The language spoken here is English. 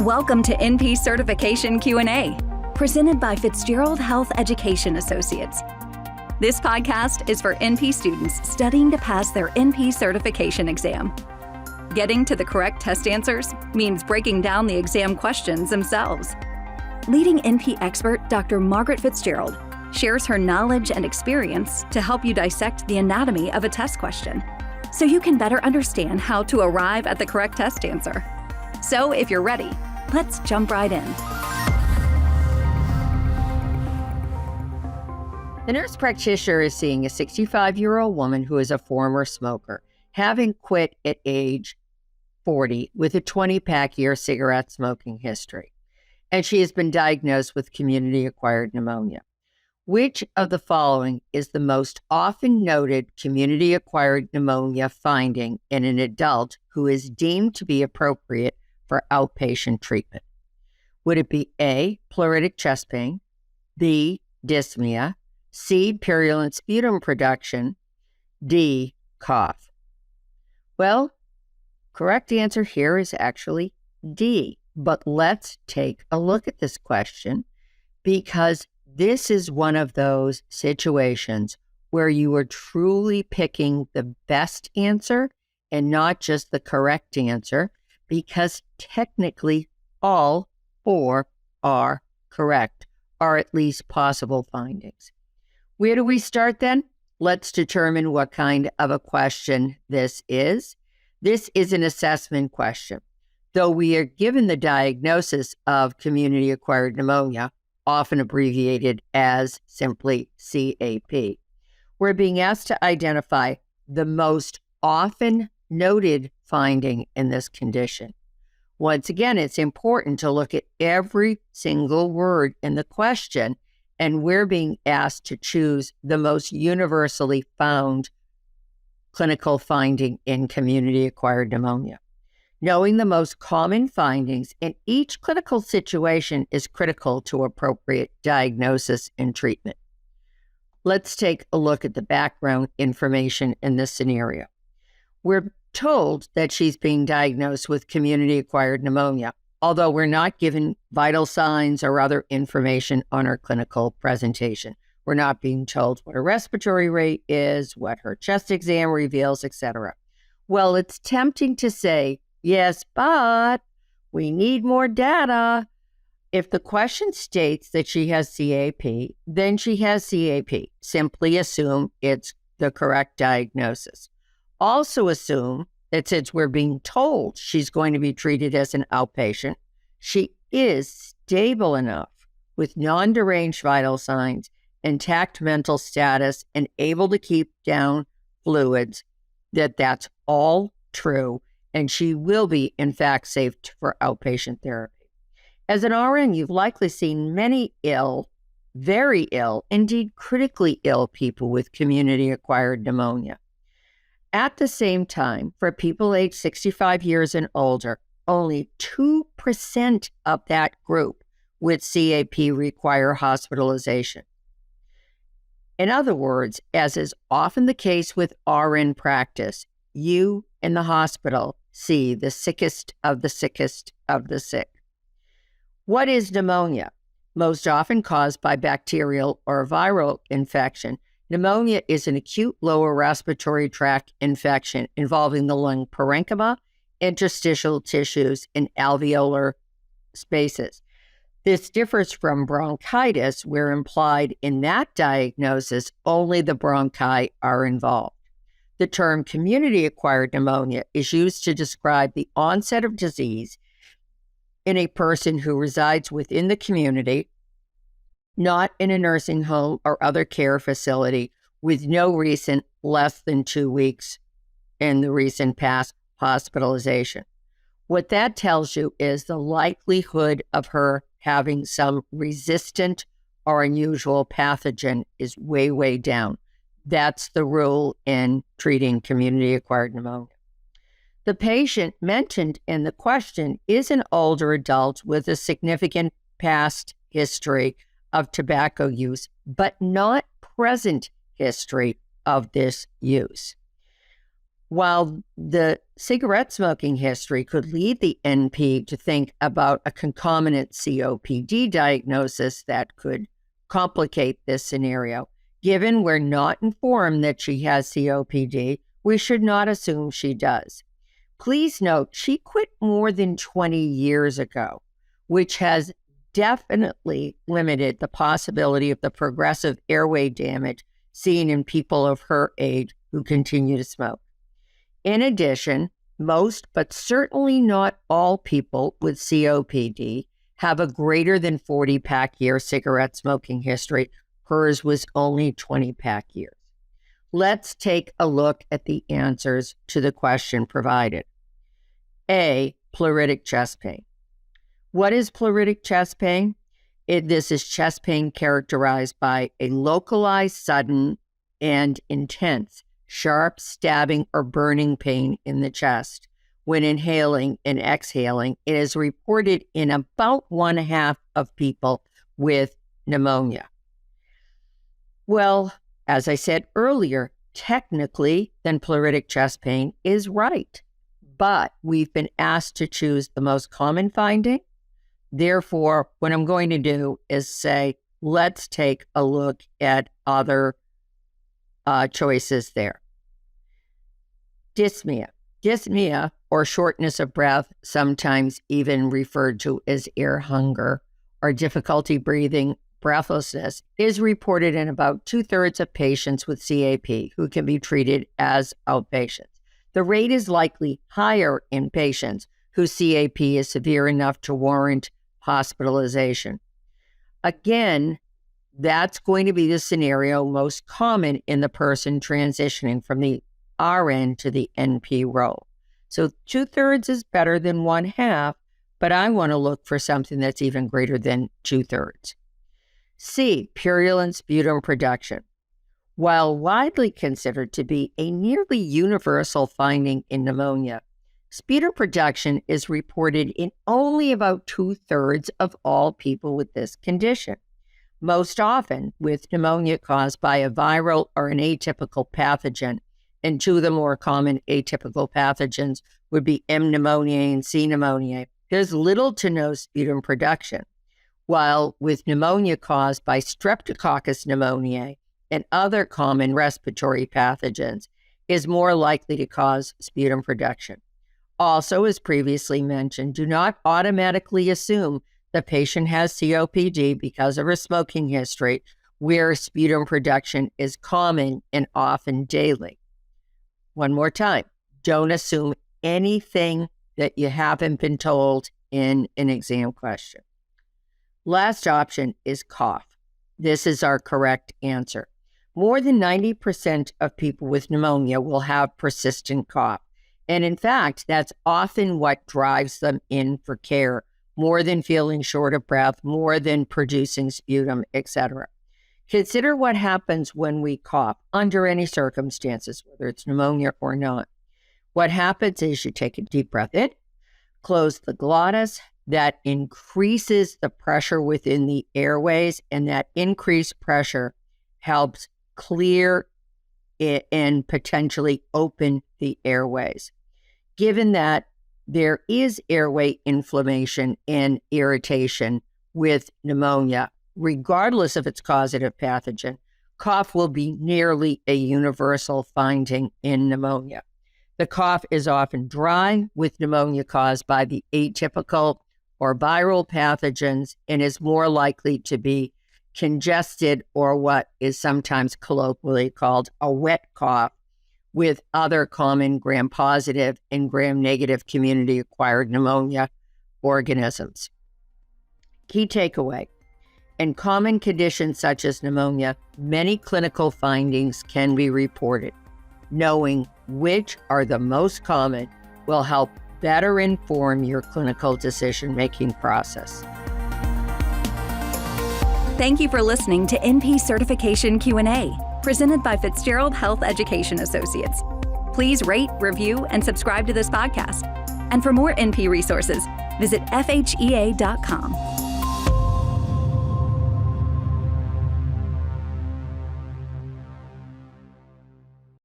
Welcome to NP Certification Q&A, presented by Fitzgerald Health Education Associates. This podcast is for NP students studying to pass their NP certification exam. Getting to the correct test answers means breaking down the exam questions themselves. Leading NP expert Dr. Margaret Fitzgerald shares her knowledge and experience to help you dissect the anatomy of a test question, so you can better understand how to arrive at the correct test answer. So if you're ready, let's jump right in. The nurse practitioner is seeing a 65-year-old woman who is a former smoker, having quit at age 40 with a 20-pack-year cigarette smoking history. And she has been diagnosed with community-acquired pneumonia. Which of the following is the most often noted community-acquired pneumonia finding in an adult who is deemed to be appropriate for outpatient treatment? Would it be A, pleuritic chest pain, B, dyspnea, C, purulent sputum production, D, cough? Well, correct answer here is actually D. But let's take a look at this question, because this is one of those situations where you are truly picking the best answer and not just the correct answer, because technically all four are correct, or at least possible findings. Where do we start then? Let's determine what kind of a question this is. This is an assessment question. Though we are given the diagnosis of community-acquired pneumonia, often abbreviated as simply CAP, we're being asked to identify the most often noted finding in this condition. Once again, it's important to look at every single word in the question, and we're being asked to choose the most universally found clinical finding in community-acquired pneumonia. Knowing the most common findings in each clinical situation is critical to appropriate diagnosis and treatment. Let's take a look at the background information in this scenario. We're told that she's being diagnosed with community-acquired pneumonia, although we're not given vital signs or other information on her clinical presentation. We're not being told what her respiratory rate is, what her chest exam reveals, etc. Well, it's tempting to say, yes, but we need more data. If the question states that she has CAP, then she has CAP. Simply assume it's the correct diagnosis. Also assume that since we're being told she's going to be treated as an outpatient, she is stable enough with non-deranged vital signs, intact mental status, and able to keep down fluids, that that's all true, and she will be, in fact, safe for outpatient therapy. As an RN, you've likely seen many ill, very ill, indeed critically ill people with community-acquired pneumonia. At the same time, for people aged 65 years and older, only 2% of that group with CAP require hospitalization. In other words, as is often the case with RN practice, you in the hospital see the sickest of the sickest of the sick. What is pneumonia? Most often caused by bacterial or viral infection, pneumonia is an acute lower respiratory tract infection involving the lung parenchyma, interstitial tissues, and alveolar spaces. This differs from bronchitis, where implied in that diagnosis, only the bronchi are involved. The term community-acquired pneumonia is used to describe the onset of disease in a person who resides within the community, not in a nursing home or other care facility, with no recent less than 2 weeks in the recent past hospitalization. What that tells you is the likelihood of her having some resistant or unusual pathogen is way, way down. That's the rule in treating community-acquired pneumonia. The patient mentioned in the question is an older adult with a significant past history of tobacco use, but not present history of this use. While the cigarette smoking history could lead the NP to think about a concomitant COPD diagnosis that could complicate this scenario, given we're not informed that she has COPD, we should not assume she does. Please note, she quit more than 20 years ago, which has definitely limited the possibility of the progressive airway damage seen in people of her age who continue to smoke. In addition, most, but certainly not all people with COPD have a greater than 40-pack year cigarette smoking history. Hers was only 20-pack years. Let's take a look at the answers to the question provided. A, pleuritic chest pain. What is pleuritic chest pain? This is chest pain characterized by a localized, sudden, and intense, sharp stabbing or burning pain in the chest. When inhaling and exhaling, it is reported in about 1/2 of people with pneumonia. Well, as I said earlier, technically, then pleuritic chest pain is right. But we've been asked to choose the most common finding. Therefore, what I'm going to do is say, let's take a look at other choices there. Dyspnea. Dyspnea, or shortness of breath, sometimes even referred to as air hunger, or difficulty breathing, breathlessness, is reported in about 2/3 of patients with CAP who can be treated as outpatients. The rate is likely higher in patients whose CAP is severe enough to warrant hospitalization. Again, that's going to be the scenario most common in the person transitioning from the RN to the NP role. So 2/3 is better than 1/2, but I want to look for something that's even greater than 2/3. C, purulent sputum production. While widely considered to be a nearly universal finding in pneumonia, sputum production is reported in only about 2/3 of all people with this condition. Most often with pneumonia caused by a viral or an atypical pathogen, and two of the more common atypical pathogens would be M. pneumoniae and C. pneumoniae, there's little to no sputum production. While with pneumonia caused by Streptococcus pneumoniae and other common respiratory pathogens, is more likely to cause sputum production. Also, as previously mentioned, do not automatically assume the patient has COPD because of her smoking history, where sputum production is common and often daily. One more time, don't assume anything that you haven't been told in an exam question. Last option is cough. This is our correct answer. More than 90% of people with pneumonia will have persistent cough. And in fact, that's often what drives them in for care, more than feeling short of breath, more than producing sputum, etc. Consider what happens when we cough under any circumstances, whether it's pneumonia or not. What happens is you take a deep breath in, close the glottis. That increases the pressure within the airways, and that increased pressure helps clear it and potentially open the airways. Given that there is airway inflammation and irritation with pneumonia, regardless of its causative pathogen, cough will be nearly a universal finding in pneumonia. The cough is often dry with pneumonia caused by the atypical or viral pathogens and is more likely to be congested, or what is sometimes colloquially called a wet cough, with other common gram-positive and gram-negative community-acquired pneumonia organisms. Key takeaway: in common conditions such as pneumonia, many clinical findings can be reported. Knowing which are the most common will help better inform your clinical decision-making process. Thank you for listening to NP Certification Q&A, presented by Fitzgerald Health Education Associates. Please rate, review, and subscribe to this podcast. And for more NP resources, visit FHEA.com.